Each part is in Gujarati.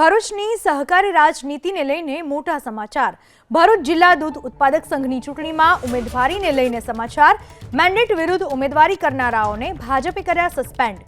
ભરૂચની સહકારી રાજનીતિને લઈને મોટા સમાચાર। ભરૂચ જિલ્લા દૂધ ઉત્પાદક સંઘની ચૂંટણીમાં ઉમેદવારીને લઈને સમાચાર। મેન્ડેટ વિરુદ્ધ ઉમેદવારી કરનારાઓને ભાજપે કર્યા સસ્પેન્ડ।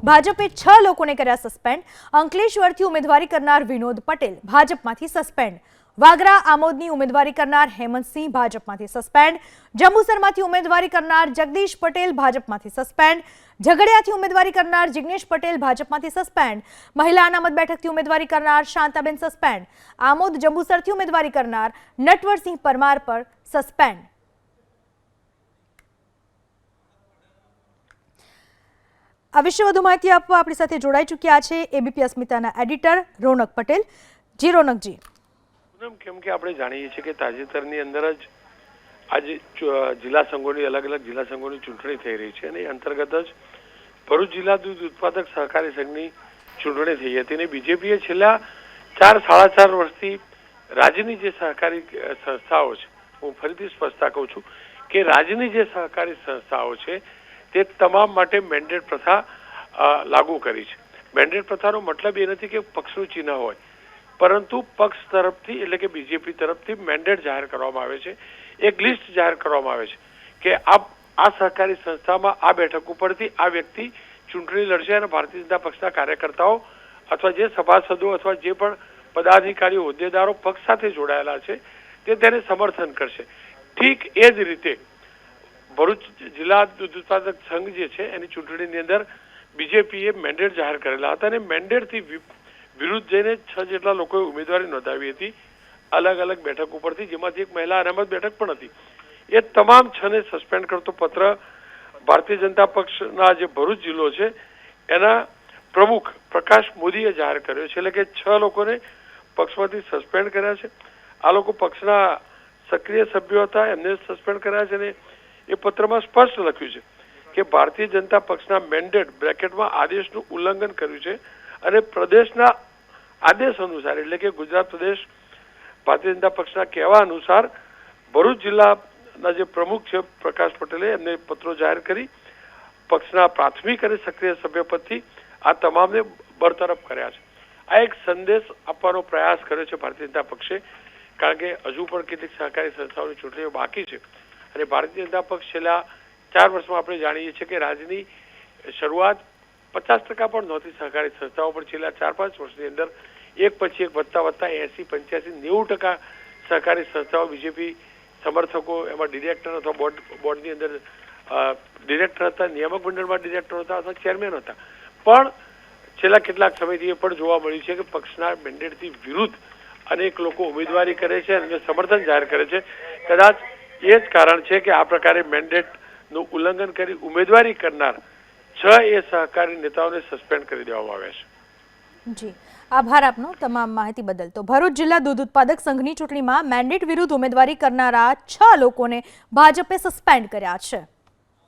ભાજપે 6 લોકોને કર્યા સસ્પેન્ડ। અંકલેશ્વરથી ઉમેદવારી કરનાર વિનોદ પટેલ ભાજપમાંથી સસ્પેન્ડ। વાગરા આમોદની ઉમેદવારી કરનાર હેમંતસિંહ ભાજપમાંથી સસ્પેન્ડ। જંબુસરમાંથી ઉમેદવારી કરનાર જગદીશ પટેલ ભાજપમાંથી સસ્પેન્ડ। ઝઘડિયાથી ઉમેદવારી કરનાર જિગ્નેશ પટેલ ભાજપમાંથી સસ્પેન્ડ। મહિલા અનામત બેઠકથી ઉમેદવારી કરનાર શાંતાબેન સસ્પેન્ડ। આમોદ જંબુસરથી ઉમેદવારી કરનાર નટવરસિંહ પરમાર પર સસ્પેન્ડ। આ વિશે વધુ માહિતી આપવા આપણી સાથે જોડાઈ ચૂક્યા છે એબીપી અસ્મિતાના એડિટર રોનક પટેલ। જી રોનકજી, કેમ કે આપણે જાણીએ છીએ કે તાજેતરની અંદર જ આજે જિલ્લા સંઘોની અલગ અલગ જિલ્લા સંઘોની ચૂંટણી થઈ રહી છે અને એ અંતર્ગત જ ભરૂચ જિલ્લા દૂધ ઉત્પાદક સહકારી સંઘની ચૂંટણી થઈ હતી અને બીજેપીએ છેલ્લા 4-4.5 વર્ષથી રાજ્યની જે સહકારી સંસ્થાઓ છે, હું ફરીથી સ્પષ્ટતા કહું છું કે રાજ્યની જે સહકારી સંસ્થાઓ છે તે તમામ માટે મેન્ડેટ પ્રથા લાગુ કરી છે। મેન્ડેટ પ્રથાનો મતલબ એ નથી કે પક્ષનું ચિહ્ન હોય, પરંતુ પક્ષ તરફથી એટલે કે બીજેપી તરફથી મેન્ડેટ જાહેર કરવામાં આવે છે, એક લિસ્ટ જાહેર કરવામાં આવે છે કે આ સહકારી સંસ્થામાં આ બેઠક ઉપરથી આ વ્યક્તિ ચૂંટણી લડશે અને ભારતીય જનતા પક્ષના કાર્યકર્તાઓ અથવા જે સભાસદો અથવા જે પણ પદાધિકારીઓ હોદ્દેદારો પક્ષ સાથે જોડાયેલા છે તે તેને સમર્થન કરશે। ઠીક એ જ રીતે ભરૂચ જિલ્લા દૂધ ઉત્પાદક સંઘ જે છે એની ચૂંટણીની અંદર બીજેપીએ મેન્ડેટ જાહેર કરેલા હતા અને મેન્ડેટથી વિરુદ્ધ જઈને 6 જેટલા લોકોએ ઉમેદવારી નોંધાવી હતી અલગ અલગ બેઠક ઉપરથી, જેમાંથી એક મહિલા અનામત બેઠક પણ હતી। એ તમામ 6 ને સસ્પેન્ડ કરતો પત્ર ભારતીય જનતા પક્ષના જે ભરૂચ જિલ્લો છે એના પ્રમુખ પ્રકાશ મોદીએ જાહેર કર્યો છે, એટલે કે 6 લોકોને પક્ષમાંથી સસ્પેન્ડ કર્યા છે। આ લોકો પક્ષના સક્રિય સભ્યો હતા, એમને સસ્પેન્ડ કર્યા છે અને એ પત્રમાં સ્પષ્ટ લખ્યું છે કે ભારતીય જનતા પક્ષના મેન્ડેટ બ્રેકેટમાં આદેશનું ઉલ્લંઘન કર્યું છે અને પ્રદેશના આદેશ અનુસાર એટલે કે ગુજરાત પ્રદેશ ભારતીય જનતા પક્ષના કહેવા અનુસાર ભરૂચ જિલ્લાના જે પ્રમુખ છે પ્રકાશ પટેલે એમને પત્રો જાહેર કરી પક્ષના પ્રાથમિક અને સક્રિય સભ્યપદથી આ તમામને બરતરફ કર્યા છે। આ એક સંદેશ આપવાનો પ્રયાસ કર્યો છે ભારતીય જનતા પક્ષે, કારણ કે હજુ પણ કેટલીક સહકારી સંસ્થાઓની ચૂંટણીઓ બાકી છે અને ભારતીય જનતા પક્ષ છેલ્લા 4 વર્ષમાં આપણે જાણીએ છીએ કે રાજ્યની શરૂઆત 50% પણ નહોતી સહકારી સંસ્થાઓ, પણ છેલ્લા 4-5 વર્ષની અંદર એક પછી એક વધતા 80-85-90% સહકારી સંસ્થાઓ બીજેપી સમર્થકો એમાં ડિરેક્ટર અથવા બોર્ડની અંદર ડિરેક્ટર હતા, નિયામક મંડળમાં ડિરેક્ટર હતા અથવા ચેરમેન હતા, પણ છેલ્લા કેટલાક સમયથી એ પણ જોવા મળ્યું છે કે પક્ષના મેન્ડેટથી વિરુદ્ધ અનેક લોકો ઉમેદવારી કરે છે અને સમર્થન જાહેર કરે છે। કદાચ એ જ કારણ છે કે આ પ્રકારે મેન્ડેટનું ઉલ્લંઘન કરી ઉમેદવારી કરનાર 6 એ સહકારી નેતાઓને સસ્પેન્ડ કરી દેવામાં આવ્યા છે। જી, આભાર આપનો તમામ માહિતી બદલ। તો ભરૂચ જિલ્લા દૂધ ઉત્પાદક સંઘની ચૂંટણીમાં મેન્ડેટ વિરુદ્ધ ઉમેદવારી કરનારા 6 લોકોને ભાજપે સસ્પેન્ડ કર્યા છે।